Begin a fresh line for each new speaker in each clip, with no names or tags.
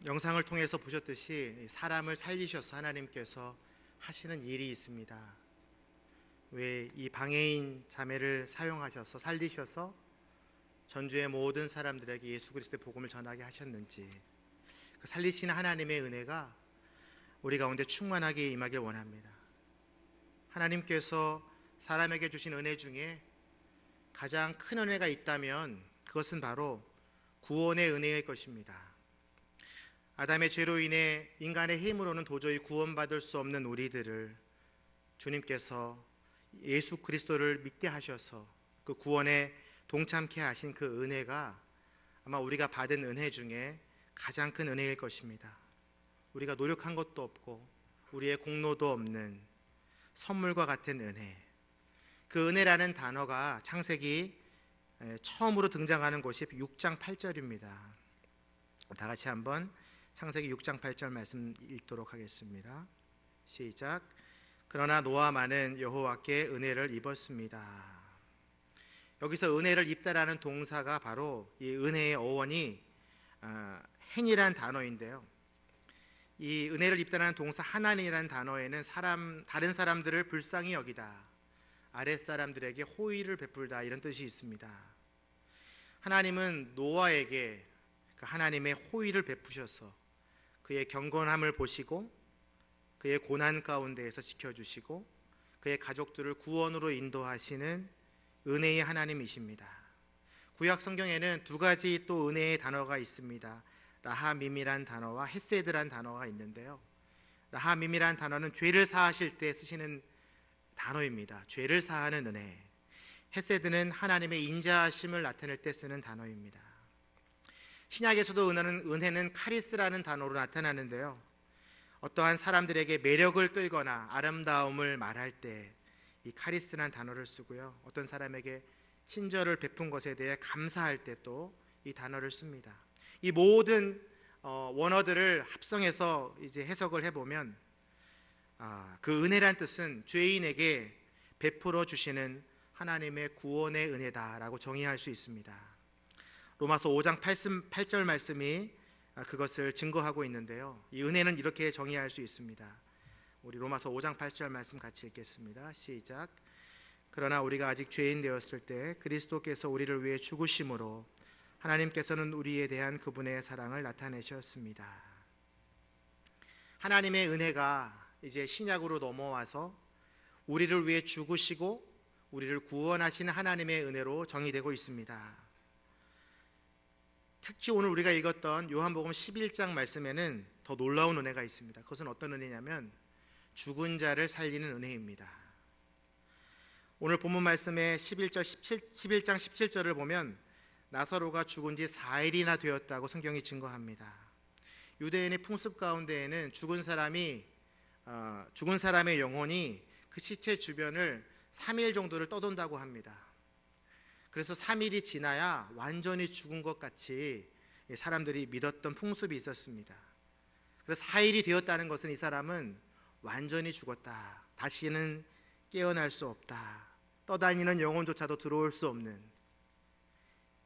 영상을 통해서 보셨듯이 사람을 살리셔서 하나님께서 하시는 일이 있습니다. 왜 이 방해인 자매를 사용하셔서 살리셔서 전주의 모든 사람들에게 예수 그리스도의 복음을 전하게 하셨는지, 그 살리시는 하나님의 은혜가 우리 가운데 충만하게 임하길 원합니다. 하나님께서 사람에게 주신 은혜 중에 가장 큰 은혜가 있다면 그것은 바로 구원의 은혜일 것입니다. 아담의 죄로 인해 인간의 힘으로는 도저히 구원받을 수 없는 우리들을 주님께서 예수 그리스도를 믿게 하셔서 그 구원에 동참케 하신 그 은혜가 아마 우리가 받은 은혜 중에 가장 큰 은혜일 것입니다. 우리가 노력한 것도 없고 우리의 공로도 없는 선물과 같은 은혜, 그 은혜라는 단어가 창세기 처음으로 등장하는 곳이 6장 8절입니다. 다 같이 한번 창세기 6장 8절 말씀 읽도록 하겠습니다. 시작. 그러나 노아만은 여호와께 은혜를 입었습니다. 여기서 은혜를 입다라는 동사가 바로 이 은혜의 어원이 행이란 단어인데요, 이 은혜를 입다라는 동사 하나님이라는 단어에는 다른 사람들을 불쌍히 여기다, 아랫사람들에게 호의를 베풀다, 이런 뜻이 있습니다. 하나님은 노아에게 그 하나님의 호의를 베푸셔서 그의 경건함을 보시고 그의 고난 가운데에서 지켜주시고 그의 가족들을 구원으로 인도하시는 은혜의 하나님이십니다. 구약 성경에는 두 가지 또 은혜의 단어가 있습니다. 라하밈이란 단어와 헤세드란 단어가 있는데요, 라하밈이란 단어는 죄를 사하실 때 쓰시는 단어입니다. 죄를 사하는 은혜. 헤세드는 하나님의 인자하심을 나타낼 때 쓰는 단어입니다. 신약에서도 은혜는 카리스라는 단어로 나타나는데요, 어떠한 사람들에게 매력을 끌거나 아름다움을 말할 때 이 카리스라는 단어를 쓰고요, 어떤 사람에게 친절을 베푼 것에 대해 감사할 때 또 이 단어를 씁니다. 이 모든 원어들을 합성해서 이제 해석을 해보면 그 은혜란 뜻은 죄인에게 베풀어 주시는 하나님의 구원의 은혜다라고 정의할 수 있습니다. 로마서 5장 8절 말씀이 그것을 증거하고 있는데요, 이 은혜는 이렇게 정의할 수 있습니다. 우리 로마서 5장 8절 말씀 같이 읽겠습니다. 시작. 그러나 우리가 아직 죄인 되었을 때 그리스도께서 우리를 위해 죽으심으로 하나님께서는 우리에 대한 그분의 사랑을 나타내셨습니다. 하나님의 은혜가 이제 신약으로 넘어와서 우리를 위해 죽으시고 우리를 구원하시는 하나님의 은혜로 정의되고 있습니다. 특히 오늘 우리가 읽었던 요한복음 11장 말씀에는 더 놀라운 은혜가 있습니다. 그것은 어떤 은혜냐면 죽은 자를 살리는 은혜입니다. 오늘 본문 말씀의 11장 17절을 보면 나사로가 죽은 지 4일이나 되었다고 성경이 증거합니다. 유대인의 풍습 가운데에는 죽은 사람의 영혼이 그 시체 주변을 3일 정도를 떠돈다고 합니다. 그래서 3일이 지나야 완전히 죽은 것 같이 사람들이 믿었던 풍습이 있었습니다. 그래서 4일이 되었다는 것은 이 사람은 완전히 죽었다, 다시는 깨어날 수 없다, 떠다니는 영혼조차도 들어올 수 없는,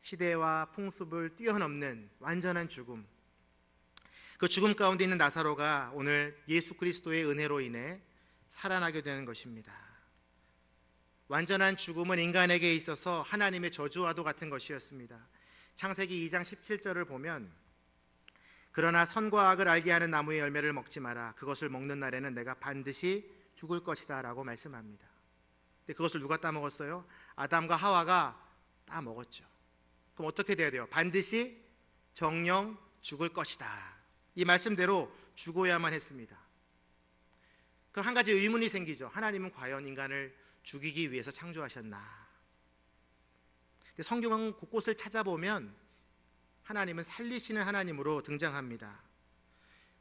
시대와 풍습을 뛰어넘는 완전한 죽음, 그 죽음 가운데 있는 나사로가 오늘 예수 그리스도의 은혜로 인해 살아나게 되는 것입니다. 완전한 죽음은 인간에게 있어서 하나님의 저주와도 같은 것이었습니다. 창세기 2장 17절을 보면 그러나 선과 악을 알게 하는 나무의 열매를 먹지 마라, 그것을 먹는 날에는 내가 반드시 죽을 것이다 라고 말씀합니다. 근데 그것을 누가 따먹었어요? 아담과 하와가 따먹었죠. 그럼 어떻게 돼야 돼요? 반드시 정령 죽을 것이다, 이 말씀대로 죽어야만 했습니다. 그럼 한 가지 의문이 생기죠. 하나님은 과연 인간을 죽이기 위해서 창조하셨나? 근데 성경 곳곳을 찾아보면 하나님은 살리시는 하나님으로 등장합니다.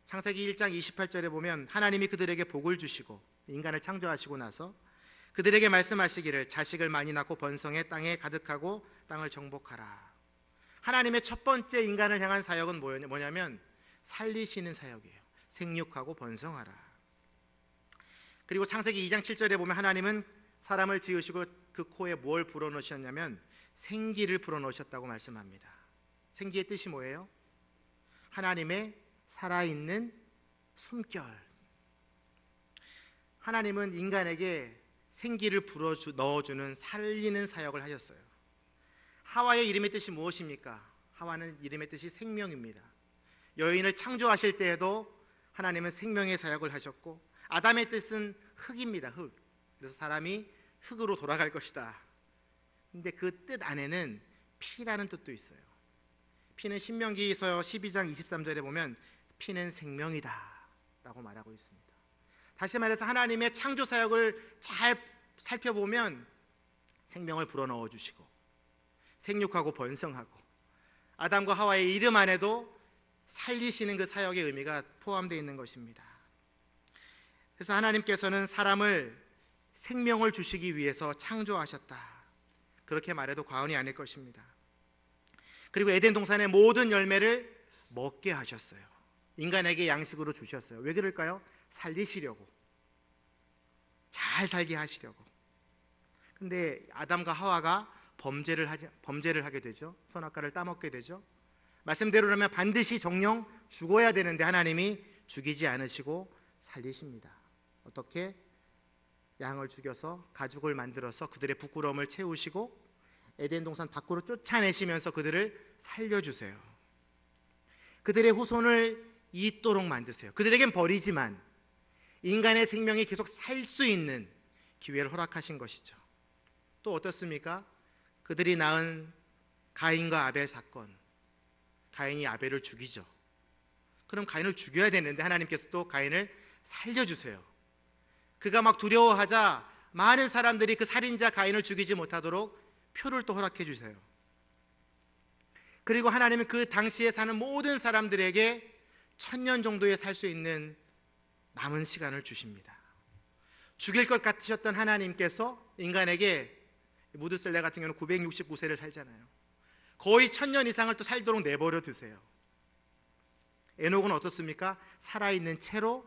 창세기 1장 28절에 보면 하나님이 그들에게 복을 주시고 인간을 창조하시고 나서 그들에게 말씀하시기를 자식을 많이 낳고 번성해 땅에 가득하고 땅을 정복하라. 하나님의 첫 번째 인간을 향한 사역은 뭐냐면 살리시는 사역이에요. 생육하고 번성하라. 그리고 창세기 2장 7절에 보면 하나님은 사람을 지으시고 그 코에 뭘 불어넣으셨냐면 생기를 불어넣으셨다고 말씀합니다. 생기의 뜻이 뭐예요? 하나님의 살아있는 숨결. 하나님은 인간에게 생기를 넣어주는 살리는 사역을 하셨어요. 하와의 이름의 뜻이 무엇입니까? 하와는 이름의 뜻이 생명입니다. 여인을 창조하실 때에도 하나님은 생명의 사역을 하셨고, 아담의 뜻은 흙입니다. 흙. 그래서 사람이 흙으로 돌아갈 것이다. 근데 그 뜻 안에는 피라는 뜻도 있어요. 피는 신명기서 12장 23절에 보면 피는 생명이다 라고 말하고 있습니다. 다시 말해서 하나님의 창조 사역을 잘 살펴보면 생명을 불어넣어 주시고 생육하고 번성하고 아담과 하와의 이름 안에도 살리시는 그 사역의 의미가 포함되어 있는 것입니다. 그래서 하나님께서는 사람을 생명을 주시기 위해서 창조하셨다, 그렇게 말해도 과언이 아닐 것입니다. 그리고 에덴 동산의 모든 열매를 먹게 하셨어요. 인간에게 양식으로 주셨어요. 왜 그럴까요? 살리시려고, 잘 살게 하시려고. 근데 아담과 하와가 범죄를 하게 되죠. 선악과를 따먹게 되죠. 말씀대로라면 반드시 정령 죽어야 되는데 하나님이 죽이지 않으시고 살리십니다. 어떻게? 양을 죽여서 가죽을 만들어서 그들의 부끄러움을 채우시고 에덴 동산 밖으로 쫓아내시면서 그들을 살려주세요. 그들의 후손을 있도록 만드세요. 그들에겐 버리지만 인간의 생명이 계속 살 수 있는 기회를 허락하신 것이죠. 또 어떻습니까? 그들이 낳은 가인과 아벨 사건, 가인이 아벨을 죽이죠. 그럼 가인을 죽여야 되는데 하나님께서 또 가인을 살려주세요. 그가 막 두려워하자 많은 사람들이 그 살인자 가인을 죽이지 못하도록 표를 또 허락해 주세요. 그리고 하나님은 그 당시에 사는 모든 사람들에게 1000년 정도에 살 수 있는 남은 시간을 주십니다. 죽일 것 같으셨던 하나님께서 인간에게, 무드셀레 같은 경우는 969세를 살잖아요. 거의 1000년 이상을 또 살도록 내버려 두세요. 에녹은 어떻습니까? 살아있는 채로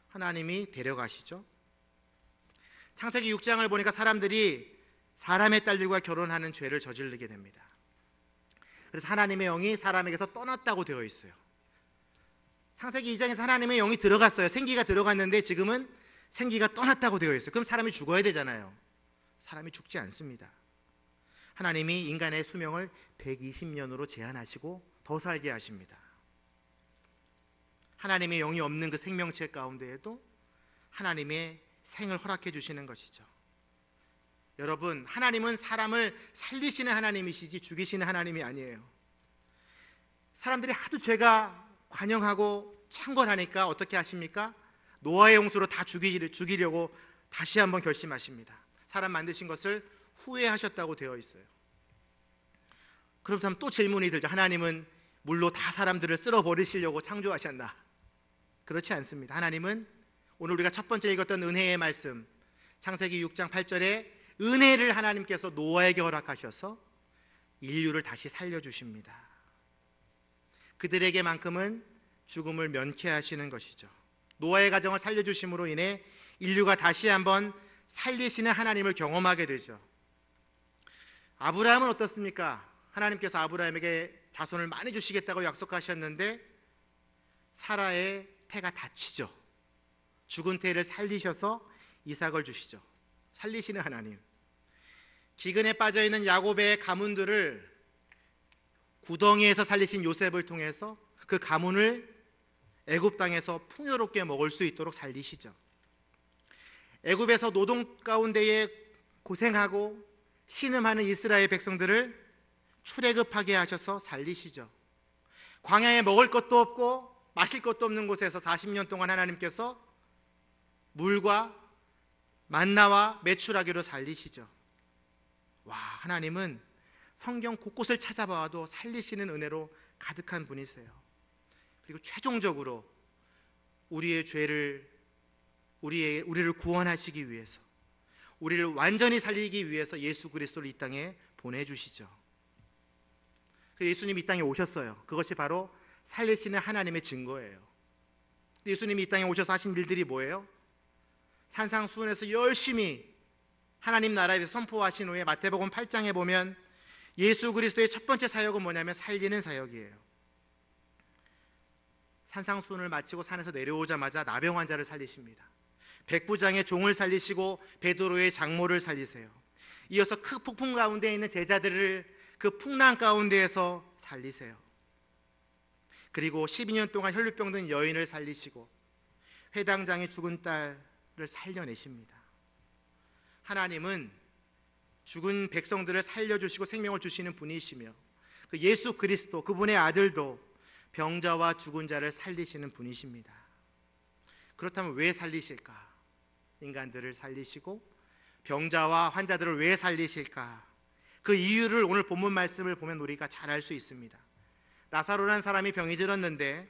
하나님이 데려가시죠. 창세기 6장을 보니까 사람들이 사람의 딸들과 결혼하는 죄를 저지르게 됩니다. 그래서 하나님의 영이 사람에게서 떠났다고 되어 있어요. 창세기 2장에서 하나님의 영이 들어갔어요. 생기가 들어갔는데 지금은 생기가 떠났다고 되어 있어요. 그럼 사람이 죽어야 되잖아요. 사람이 죽지 않습니다. 하나님이 인간의 수명을 120년으로 제한하시고 더 살게 하십니다. 하나님의 영이 없는 그 생명체 가운데에도 하나님의 생을 허락해 주시는 것이죠. 여러분, 하나님은 사람을 살리시는 하나님이시지 죽이시는 하나님이 아니에요. 사람들이 하도 죄가 관영하고 창궐하니까 어떻게 하십니까? 노아의 홍수로 다 죽이려고 다시 한번 결심하십니다. 사람 만드신 것을 후회하셨다고 되어 있어요. 그렇다면 또 질문이 들죠. 하나님은 물로 다 사람들을 쓸어버리시려고 창조하셨나? 그렇지 않습니다. 하나님은 오늘 우리가 첫 번째 읽었던 은혜의 말씀, 창세기 6장 8절에 은혜를 하나님께서 노아에게 허락하셔서 인류를 다시 살려주십니다. 그들에게만큼은 죽음을 면케하시는 것이죠. 노아의 가정을 살려주심으로 인해 인류가 다시 한번 살리시는 하나님을 경험하게 되죠. 아브라함은 어떻습니까? 하나님께서 아브라함에게 자손을 많이 주시겠다고 약속하셨는데 사라의 태가 다치죠. 죽은 태를 살리셔서 이삭을 주시죠. 살리시는 하나님. 기근에 빠져있는 야곱의 가문들을 구덩이에서 살리신 요셉을 통해서 그 가문을 애굽 땅에서 풍요롭게 먹을 수 있도록 살리시죠. 애굽에서 노동 가운데에 고생하고 신음하는 이스라엘 백성들을 출애굽하게 하셔서 살리시죠. 광야에 먹을 것도 없고 마실 것도 없는 곳에서 40년 동안 하나님께서 물과 만나와 메추라기로 살리시죠. 와, 하나님은 성경 곳곳을 찾아봐도 살리시는 은혜로 가득한 분이세요. 그리고 최종적으로 우리를 구원하시기 위해서, 우리를 완전히 살리기 위해서 예수 그리스도를 이 땅에 보내주시죠. 예수님이 이 땅에 오셨어요. 그것이 바로 살리시는 하나님의 증거예요. 예수님이 이 땅에 오셔서 하신 일들이 뭐예요? 산상수훈에서 열심히 하나님 나라에 대해서 선포하신 후에 마태복음 8장에 보면 예수 그리스도의 첫 번째 사역은 뭐냐면 살리는 사역이에요. 산상수훈을 마치고 산에서 내려오자마자 나병 환자를 살리십니다. 백부장의 종을 살리시고 베드로의 장모를 살리세요. 이어서 큰 폭풍 가운데 있는 제자들을 그 풍랑 가운데에서 살리세요. 그리고 12년 동안 혈루병 든 여인을 살리시고 회당장의 죽은 딸을 살려내십니다. 하나님은 죽은 백성들을 살려주시고 생명을 주시는 분이시며 그 예수 그리스도 그분의 아들도 병자와 죽은 자를 살리시는 분이십니다. 그렇다면 왜 살리실까? 인간들을 살리시고 병자와 환자들을 왜 살리실까? 그 이유를 오늘 본문 말씀을 보면 우리가 잘 알 수 있습니다. 나사로라는 사람이 병이 들었는데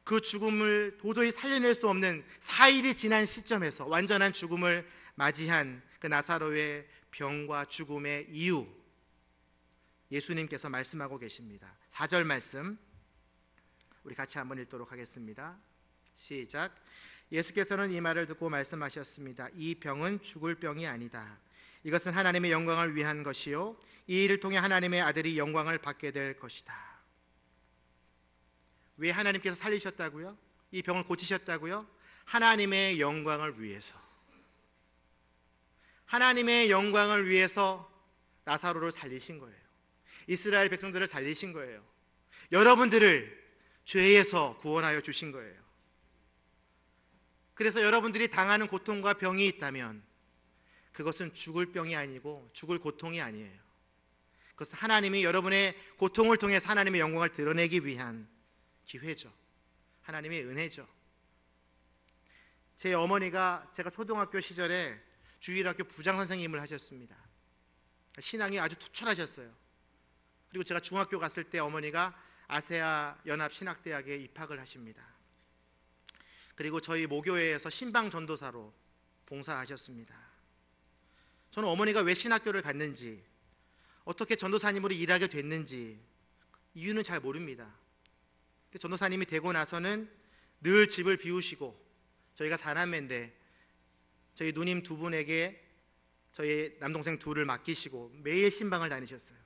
그 죽음을 도저히 살려낼 수 없는 4일이 지난 시점에서 완전한 죽음을 맞이한 그 나사로의 병과 죽음의 이유, 예수님께서 말씀하고 계십니다. 4절 말씀 우리 같이 한번 읽도록 하겠습니다. 시작. 예수께서는 이 말을 듣고 말씀하셨습니다. 이 병은 죽을 병이 아니다. 이것은 하나님의 영광을 위한 것이요 이 일을 통해 하나님의 아들이 영광을 받게 될 것이다. 왜 하나님께서 살리셨다고요? 이 병을 고치셨다고요? 하나님의 영광을 위해서. 하나님의 영광을 위해서 나사로를 살리신 거예요. 이스라엘 백성들을 살리신 거예요. 여러분들을 죄에서 구원하여 주신 거예요. 그래서 여러분들이 당하는 고통과 병이 있다면 그것은 죽을 병이 아니고 죽을 고통이 아니에요. 그것은 하나님이 여러분의 고통을 통해서 하나님의 영광을 드러내기 위한 기회죠. 하나님의 은혜죠. 제 어머니가 제가 초등학교 시절에 주일학교 부장 선생님을 하셨습니다. 신앙이 아주 투철하셨어요. 그리고 제가 중학교 갔을 때 어머니가 아세아 연합 신학대학에 입학을 하십니다. 그리고 저희 모교회에서 신방 전도사로 봉사하셨습니다. 저는 어머니가 왜 신학교를 갔는지, 어떻게 전도사님으로 일하게 됐는지 이유는 잘 모릅니다. 근데 전도사님이 되고 나서는 늘 집을 비우시고, 저희가 4남매인데 저희 누님 2분에게 저희 남동생 2를 맡기시고 매일 신방을 다니셨어요.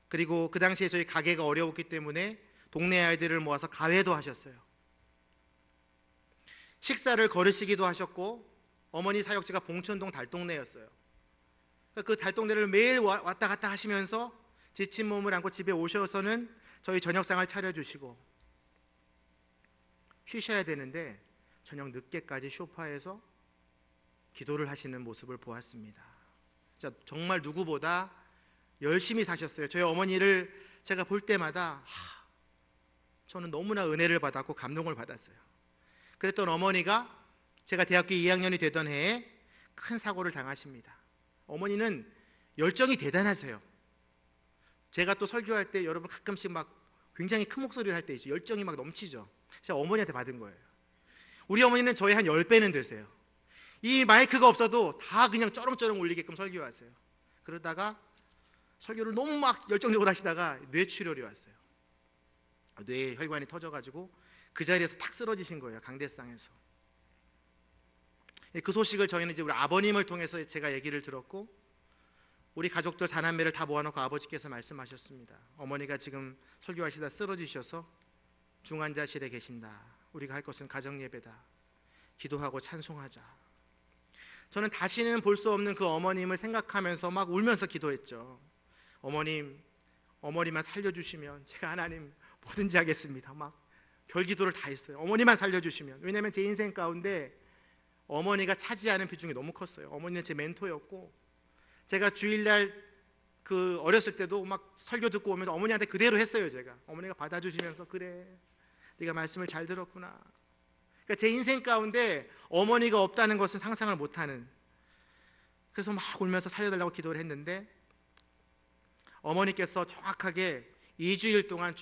그리고 그 당시에 저희 가게가 어려웠기 때문에 동네 아이들을 모아서 가회도 하셨어요. 식사를 거르시기도 하셨고, 어머니 사역지가 봉천동 달동네였어요. 그 달동네를 매일 왔다 갔다 하시면서 지친 몸을 안고 집에 오셔서는 저희 저녁상을 차려주시고, 쉬셔야 되는데 저녁 늦게까지 소파에서 기도를 하시는 모습을 보았습니다. 정말 누구보다 열심히 사셨어요. 저희 어머니를 제가 볼 때마다 저는 너무나 은혜를 받았고 감동을 받았어요. 그랬던 어머니가 제가 대학교 2학년이 되던 해에 큰 사고를 당하십니다. 어머니는 열정이 대단하세요. 제가 또 설교할 때 여러분 가끔씩 막 굉장히 큰 목소리를 할 때 있죠. 열정이 막 넘치죠. 제가 어머니한테 받은 거예요. 우리 어머니는 저희 한 10배는 되세요. 이 마이크가 없어도 다 그냥 쩌렁쩌렁 울리게끔 설교하세요. 그러다가 설교를 너무 막 열정적으로 하시다가 뇌출혈이 왔어요. 뇌에 혈관이 터져가지고 그 자리에서 탁 쓰러지신 거예요. 강대상에서. 그 소식을 저희는 이제 우리 아버님을 통해서 제가 얘기를 들었고, 우리 가족들 4남매를 다 모아놓고 아버지께서 말씀하셨습니다. 어머니가 지금 설교하시다 쓰러지셔서 중환자실에 계신다. 우리가 할 것은 가정예배다. 기도하고 찬송하자. 저는 다시는 볼 수 없는 그 어머님을 생각하면서 막 울면서 기도했죠. 어머니만 살려주시면 제가 하나님 뭐든지 하겠습니다. 막 별기도를 다 했어요. 어머니만 살려주시면. 왜냐하면 제 인생 가운데 어머니가 차지하는 비중이 너무 컸어요. 어머니는 제 멘토였고, 제가 주일날 그 어렸을 때도 막 설교 듣고 오면 어머니한테 그대로 했어요. 제가 어머니가 받아주시면서 그래 네가 말씀을 잘 들었구나. 그러니까 제 인생 가운데 어머니가 없다는 것은 상상을 못하는, 그래서 막 울면서 살려달라고 기도를 했는데 어머니께서 정확하게 2주일 동안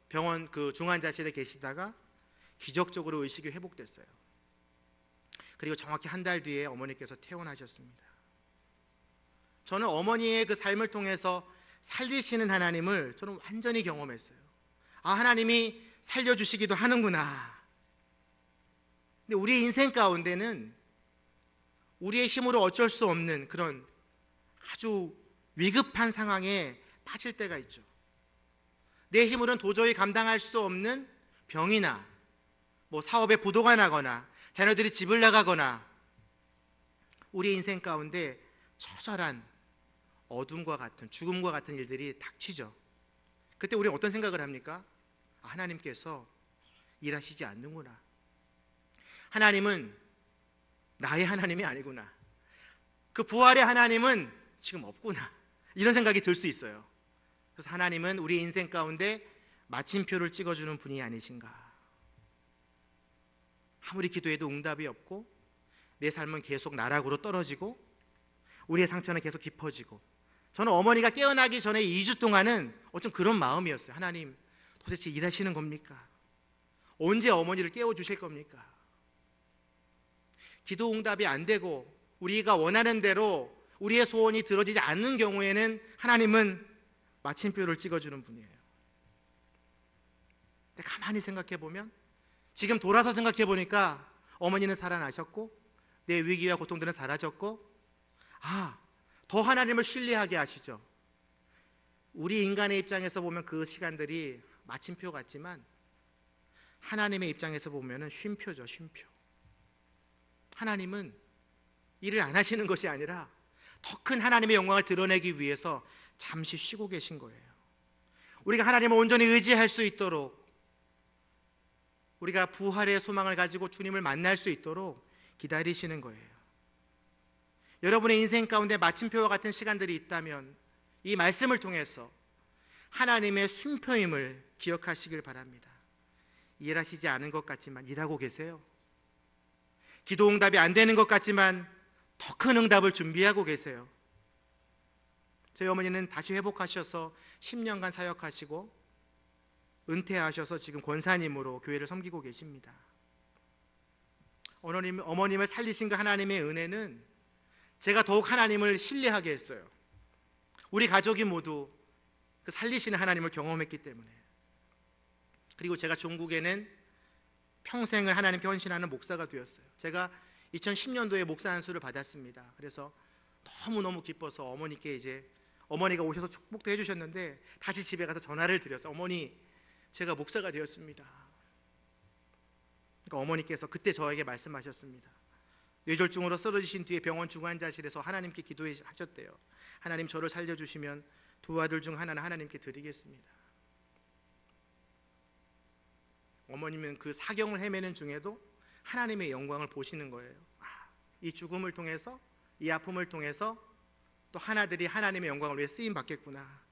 병원 그 중환자실에 계시다가 기적적으로 의식이 회복됐어요. 그리고 정확히 한 달 뒤에 어머니께서 퇴원하셨습니다. 저는 어머니의 그 삶을 통해서 살리시는 하나님을 저는 완전히 경험했어요. 하나님이 살려주시기도 하는구나. 근데 우리의 인생 가운데는 우리의 힘으로 어쩔 수 없는 그런 아주 위급한 상황에 빠질 때가 있죠. 내 힘으로는 도저히 감당할 수 없는 병이나 사업에 부도가 나거나 자녀들이 집을 나가거나 우리 인생 가운데 처절한 어둠과 같은 죽음과 같은 일들이 닥치죠. 그때 우리는 어떤 생각을 합니까? 하나님께서 일하시지 않는구나. 하나님은 나의 하나님이 아니구나. 그 부활의 하나님은 지금 없구나. 이런 생각이 들 수 있어요. 그래서 하나님은 우리 인생 가운데 마침표를 찍어주는 분이 아니신가. 아무리 기도해도 응답이 없고 내 삶은 계속 나락으로 떨어지고 우리의 상처는 계속 깊어지고, 저는 어머니가 깨어나기 전에 2주 동안은 어쩜 그런 마음이었어요. 하나님, 도대체 일하시는 겁니까? 언제 어머니를 깨워주실 겁니까? 기도 응답이 안 되고 우리가 원하는 대로 우리의 소원이 들어지지 않는 경우에는 하나님은 마침표를 찍어주는 분이에요. 근데 가만히 생각해 보면, 지금 돌아서 생각해 보니까 어머니는 살아나셨고 내 위기와 고통들은 사라졌고, 더 하나님을 신뢰하게 하시죠. 우리 인간의 입장에서 보면 그 시간들이 마침표 같지만 하나님의 입장에서 보면 쉼표죠. 쉼표. 하나님은 일을 안 하시는 것이 아니라 더 큰 하나님의 영광을 드러내기 위해서 잠시 쉬고 계신 거예요. 우리가 하나님을 온전히 의지할 수 있도록, 우리가 부활의 소망을 가지고 주님을 만날 수 있도록 기다리시는 거예요. 여러분의 인생 가운데 마침표와 같은 시간들이 있다면 이 말씀을 통해서 하나님의 쉼표임을 기억하시길 바랍니다. 일하시지 않은 것 같지만 일하고 계세요. 기도 응답이 안 되는 것 같지만 더 큰 응답을 준비하고 계세요. 저희 어머니는 다시 회복하셔서 10년간 사역하시고 은퇴하셔서 지금 권사님으로 교회를 섬기고 계십니다. 어머님을 살리신 그 하나님의 은혜는 제가 더욱 하나님을 신뢰하게 했어요. 우리 가족이 모두 그 살리시는 하나님을 경험했기 때문에. 그리고 제가 종국에는 평생을 하나님께 헌신하는 목사가 되었어요. 제가 2010년도에 목사 안수를 받았습니다. 그래서 너무너무 기뻐서 어머니가 오셔서 축복도 해주셨는데 다시 집에 가서 전화를 드렸어요. 어머니, 제가 목사가 되었습니다. 그러니까 어머니께서 그때 저에게 말씀하셨습니다. 뇌졸중으로 쓰러지신 뒤에 병원 중환자실에서 하나님께 기도하셨대요. 하나님, 저를 살려주시면 두 아들 중 하나는 하나님께 드리겠습니다. 어머님은 그 사경을 헤매는 중에도 하나님의 영광을 보시는 거예요. 이 죽음을 통해서, 이 아픔을 통해서 또 하나들이 하나님의 영광을 위해 쓰임 받겠구나.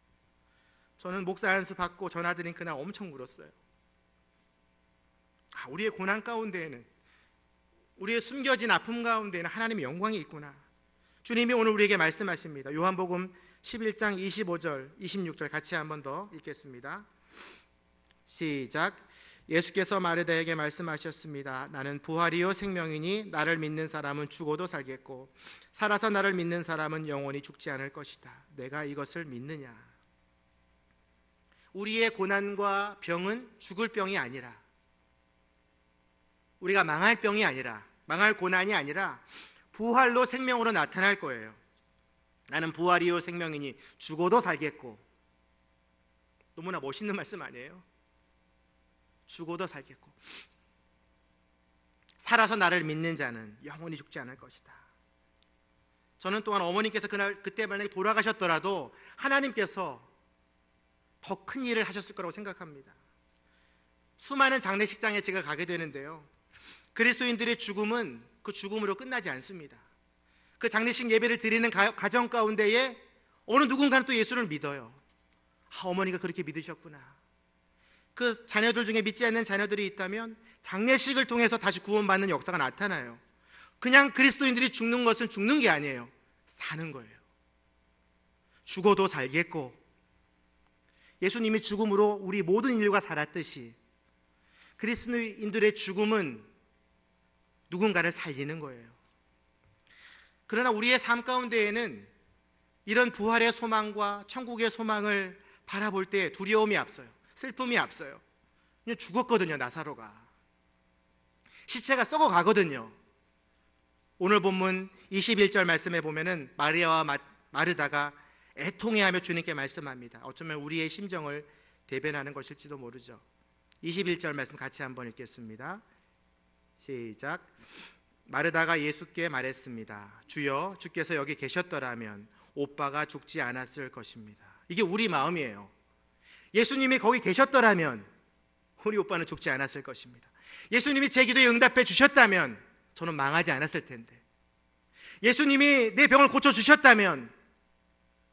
저는 목사 안수 받고 전화드린 그날 엄청 울었어요. 우리의 고난 가운데에는, 우리의 숨겨진 아픔 가운데에는 하나님의 영광이 있구나. 주님이 오늘 우리에게 말씀하십니다. 요한복음 11장 25절 26절 같이 한 번 더 읽겠습니다. 시작. 예수께서 마르다에게 말씀하셨습니다. 나는 부활이요 생명이니 나를 믿는 사람은 죽어도 살겠고 살아서 나를 믿는 사람은 영원히 죽지 않을 것이다. 내가 이것을 믿느냐? 우리의 고난과 병은 죽을 병이 아니라, 우리가 망할 병이 아니라, 망할 고난이 아니라 부활로 생명으로 나타날 거예요. 나는 부활이요 생명이니 죽어도 살겠고. 너무나 멋있는 말씀 아니에요? 죽어도 살겠고 살아서 나를 믿는 자는 영원히 죽지 않을 것이다. 저는 또한 어머님께서 그때 만약에 돌아가셨더라도 하나님께서 더 큰 일을 하셨을 거라고 생각합니다. 수많은 장례식장에 제가 가게 되는데요, 그리스도인들의 죽음은 그 죽음으로 끝나지 않습니다. 그 장례식 예배를 드리는 가정 가운데에 어느 누군가는 또 예수를 믿어요. 어머니가 그렇게 믿으셨구나. 그 자녀들 중에 믿지 않는 자녀들이 있다면 장례식을 통해서 다시 구원받는 역사가 나타나요. 그냥 그리스도인들이 죽는 것은 죽는 게 아니에요. 사는 거예요. 죽어도 살겠고, 예수님이 죽음으로 우리 모든 인류가 살았듯이 그리스도인들의 죽음은 누군가를 살리는 거예요. 그러나 우리의 삶 가운데에는 이런 부활의 소망과 천국의 소망을 바라볼 때 두려움이 앞서요. 슬픔이 앞서요. 그냥 죽었거든요. 나사로가 시체가 썩어가거든요. 오늘 본문 21절 말씀에 보면은 마리아와 마르다가 애통해하며 주님께 말씀합니다. 어쩌면 우리의 심정을 대변하는 것일지도 모르죠. 21절 말씀 같이 한번 읽겠습니다. 시작. 마르다가 예수께 말했습니다. 주여, 주께서 여기 계셨더라면 오빠가 죽지 않았을 것입니다. 이게 우리 마음이에요. 예수님이 거기 계셨더라면 우리 오빠는 죽지 않았을 것입니다. 예수님이 제 기도에 응답해 주셨다면 저는 망하지 않았을 텐데, 예수님이 내 병을 고쳐주셨다면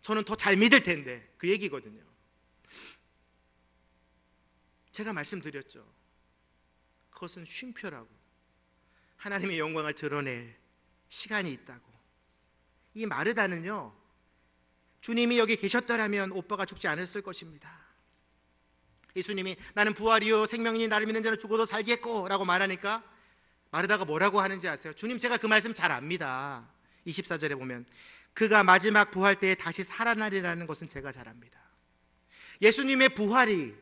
저는 더 잘 믿을 텐데, 그 얘기거든요. 제가 말씀드렸죠. 그것은 쉼표라고, 하나님의 영광을 드러낼 시간이 있다고. 이 마르다는요, 주님이 여기 계셨더라면 오빠가 죽지 않았을 것입니다. 예수님이 나는 부활이요 생명이니 나를 믿는 자는 죽어도 살겠고 라고 말하니까 마르다가 뭐라고 하는지 아세요? 주님, 제가 그 말씀 잘 압니다. 24절에 보면 그가 마지막 부활 때에 다시 살아나리라는 것은 제가 잘 압니다. 예수님의 부활이,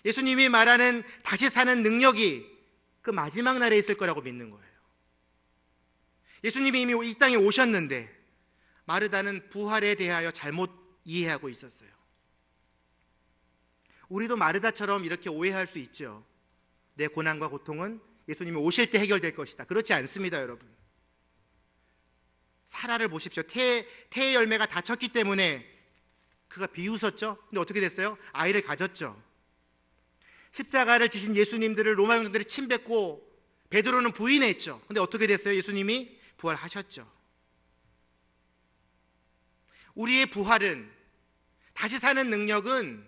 예수님이 말하는 다시 사는 능력이 그 마지막 날에 있을 거라고 믿는 거예요. 예수님이 이미 이 땅에 오셨는데 마르다는 부활에 대하여 잘못 이해하고 있었어요. 우리도 마르다처럼 이렇게 오해할 수 있죠. 내 고난과 고통은 예수님이 오실 때 해결될 것이다. 그렇지 않습니다, 여러분. 사라를 보십시오. 태의 열매가 닫혔기 때문에 그가 비웃었죠. 근데 어떻게 됐어요? 아이를 가졌죠. 십자가를 지신 예수님들을 로마 형제들이 침뱉고 베드로는 부인했죠. 근데 어떻게 됐어요? 예수님이 부활하셨죠. 우리의 부활은, 다시 사는 능력은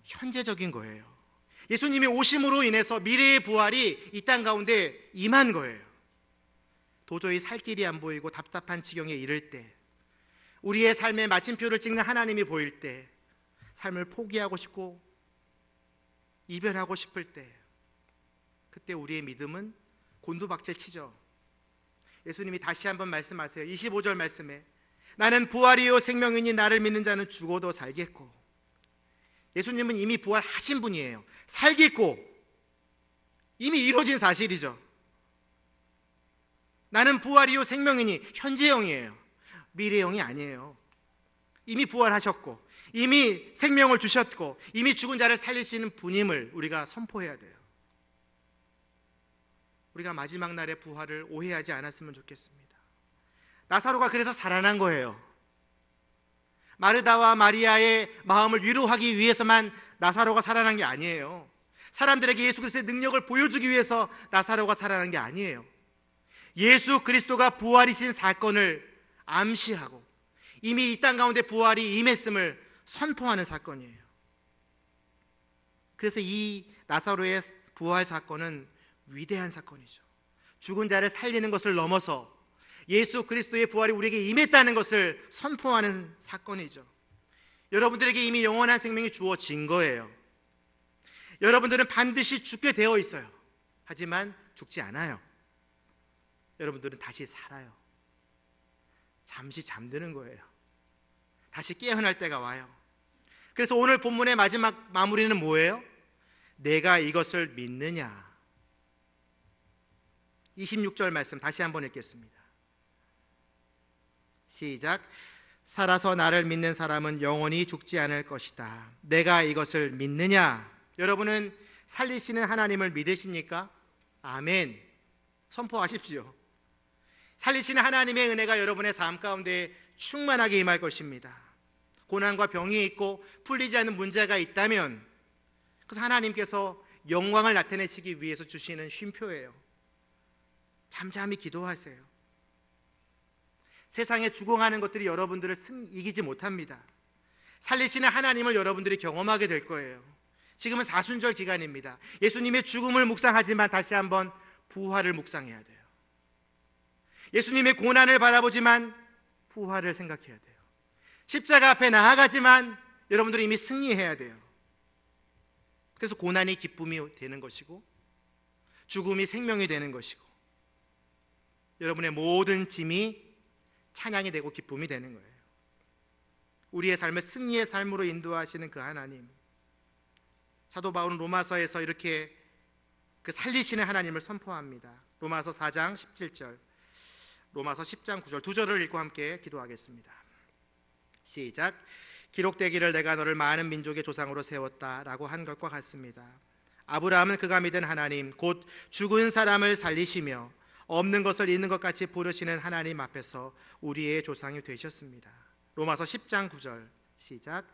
현재적인 거예요. 예수님이 오심으로 인해서 미래의 부활이 이 땅 가운데 임한 거예요. 도저히 살 길이 안 보이고 답답한 지경에 이를 때, 우리의 삶의 마침표를 찍는 하나님이 보일 때, 삶을 포기하고 싶고 이별하고 싶을 때, 그때 우리의 믿음은 곤두박질 치죠. 예수님이 다시 한번 말씀하세요. 25절 말씀에 나는 부활이요 생명이니 나를 믿는 자는 죽어도 살겠고. 예수님은 이미 부활하신 분이에요. 살겠고, 이미 이루어진 사실이죠. 나는 부활이요 생명이니 현재형이에요. 미래형이 아니에요. 이미 부활하셨고 이미 생명을 주셨고 이미 죽은 자를 살리시는 분임을 우리가 선포해야 돼요. 우리가 마지막 날의 부활을 오해하지 않았으면 좋겠습니다. 나사로가 그래서 살아난 거예요. 마르다와 마리아의 마음을 위로하기 위해서만 나사로가 살아난 게 아니에요. 사람들에게 예수 그리스도의 능력을 보여주기 위해서 나사로가 살아난 게 아니에요. 예수 그리스도가 부활이신 사건을 암시하고 이미 이 땅 가운데 부활이 임했음을 선포하는 사건이에요. 그래서 이 나사로의 부활 사건은 위대한 사건이죠. 죽은 자를 살리는 것을 넘어서 예수 그리스도의 부활이 우리에게 임했다는 것을 선포하는 사건이죠. 여러분들에게 이미 영원한 생명이 주어진 거예요. 여러분들은 반드시 죽게 되어 있어요. 하지만 죽지 않아요. 여러분들은 다시 살아요. 잠시 잠드는 거예요. 다시 깨어날 때가 와요. 그래서 오늘 본문의 마지막 마무리는 뭐예요? 내가 이것을 믿느냐. 26절 말씀 다시 한번 읽겠습니다. 시작. 살아서 나를 믿는 사람은 영원히 죽지 않을 것이다. 내가 이것을 믿느냐. 여러분은 살리시는 하나님을 믿으십니까? 아멘. 선포하십시오. 살리시는 하나님의 은혜가 여러분의 삶 가운데 충만하게 임할 것입니다. 고난과 병이 있고 풀리지 않는 문제가 있다면 그래서 하나님께서 영광을 나타내시기 위해서 주시는 쉼표예요. 잠잠히 기도하세요. 세상에 죽어가는 것들이 여러분들을 이기지 못합니다. 살리시는 하나님을 여러분들이 경험하게 될 거예요. 지금은 사순절 기간입니다. 예수님의 죽음을 묵상하지만 다시 한번 부활을 묵상해야 돼요. 예수님의 고난을 바라보지만 부활을 생각해야 돼요. 십자가 앞에 나아가지만 여러분들이 이미 승리해야 돼요. 그래서 고난이 기쁨이 되는 것이고 죽음이 생명이 되는 것이고 여러분의 모든 짐이 찬양이 되고 기쁨이 되는 거예요. 우리의 삶을 승리의 삶으로 인도하시는 그 하나님. 사도 바울은 로마서에서 이렇게 그 살리시는 하나님을 선포합니다. 로마서 4장 17절, 로마서 10장 9절 두 절을 읽고 함께 기도하겠습니다. 시작. 기록되기를 내가 너를 많은 민족의 조상으로 세웠다라고 한 것과 같습니다. 아브라함은 그가 믿은 하나님, 곧 죽은 사람을 살리시며 없는 것을 있는 것 같이 부르시는 하나님 앞에서 우리의 조상이 되셨습니다. 로마서 10장 9절 시작.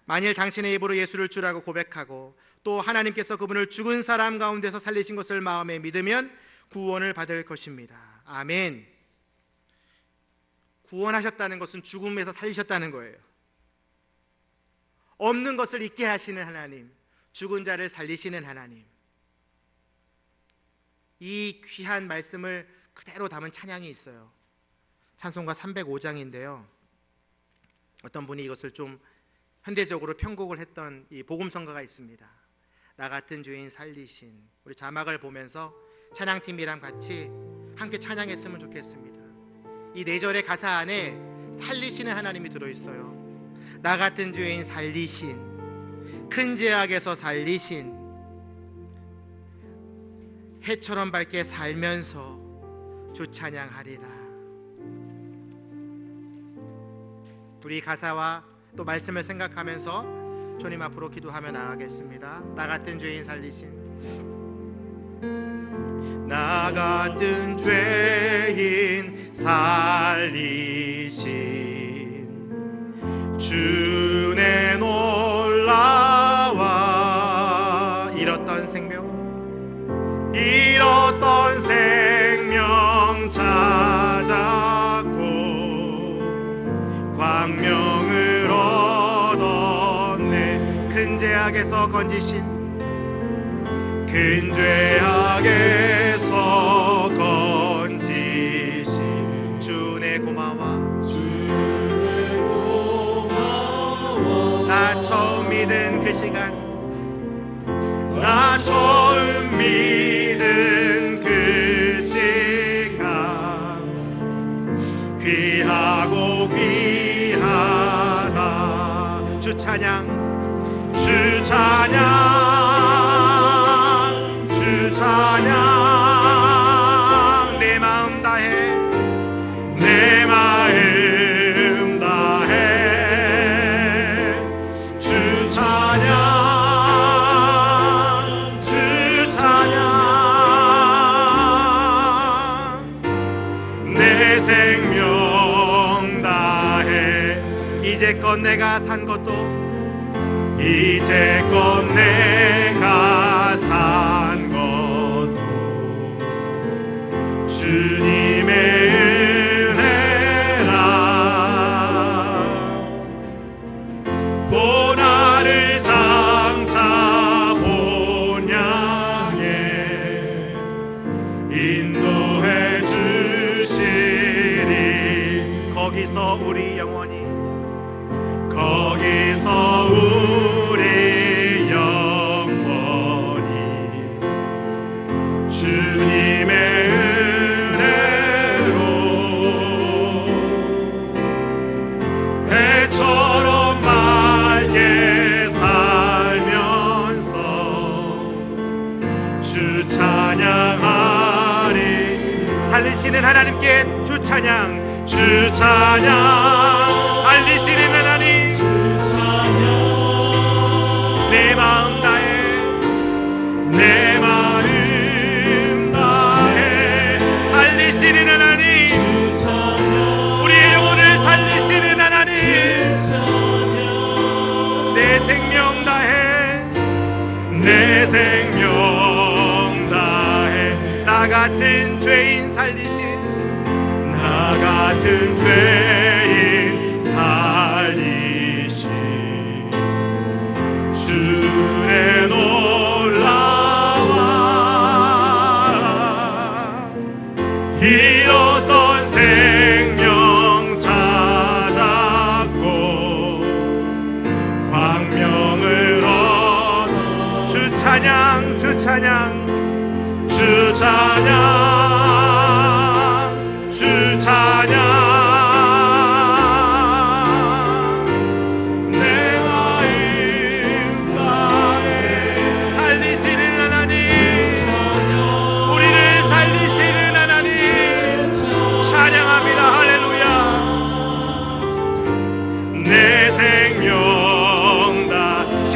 만일 당신의 입으로 예수를 주라고 고백하고 또 하나님께서 그분을 죽은 사람 가운데서 살리신 것을 마음에 믿으면 구원을 받을 것입니다. 아멘. 구원하셨다는 것은 죽음에서 살리셨다는 거예요. 없는 것을 있게 하시는 하나님, 죽은 자를 살리시는 하나님, 이 귀한 말씀을 그대로 담은 찬양이 있어요. 찬송가 305장인데요 어떤 분이 이것을 좀 현대적으로 편곡을 했던 이 복음성가가 있습니다. 나 같은 죄인 살리신. 우리 자막을 보면서 찬양팀이랑 같이 함께 찬양했으면 좋겠습니다. 이 4절의 가사 안에 살리시는 하나님이 들어있어요. 나 같은 죄인 살리신, 큰 죄악에서 살리신, 해처럼 밝게 살면서 주 찬양하리라. 우리 가사와 또 말씀을 생각하면서 주님 앞으로 기도하며 나아가겠습니다. 나 같은 죄인 살리신, 나 같은 죄인 살리신, 주의 놀라와 잃었던 생명 찾았고 광명을 얻었네. 큰 죄악에서 건지신, 큰 죄악에서 건지신 주네 고마워. 나 처음 믿은 그 시간, 나 처음 믿은 그 시간, 귀하고 귀하다. 주 찬양, 주 찬양, 주 찬양. 내 마음 다해, 내 마음 다해. 주 찬양, 주 찬양. 내 생명 다해. 이제껏 내가 산 것도, 이제껏 내가 산 것도 주님의 은혜라. 또 나를 장차 본 양에 인도해 주시리. 거기서 우리 영원히, 거기서 우리 영원히 주님의 은혜로 해처럼 맑게 살면서 주 찬양하리. 살리시는 하나님께 주 찬양, 주 찬양. 살리시는 하나님, 내 마음 다해, 내 마음 다해. 살리시는 하나님, 우리의 영혼을 살리시는 하나님, 내 생명 다해, 내 생명 다해. 나 같은 죄인 살리신, 나 같은 죄인 살리신 주의 놀라와. 잃었던 생명 찾았고 광명을 얻어. 주 찬양, 주 찬양, 주 찬양, 주 찬양. 찬양합니다. 할렐루야. 내 생명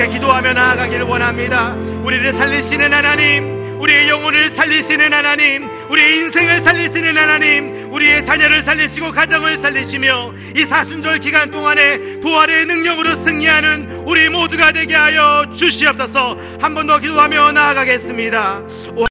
함께 기도하며 나아가기를 원합니다. 우리를 살리시는 하나님, 우리의 영혼을 살리시는 하나님, 우리의 인생을 살리시는 하나님, 우리의 자녀를 살리시고 가정을 살리시며 이 사순절 기간 동안에 부활의 능력으로 승리하는 우리 모두가 되게 하여 주시옵소서. 한 번 더 기도하며 나아가겠습니다.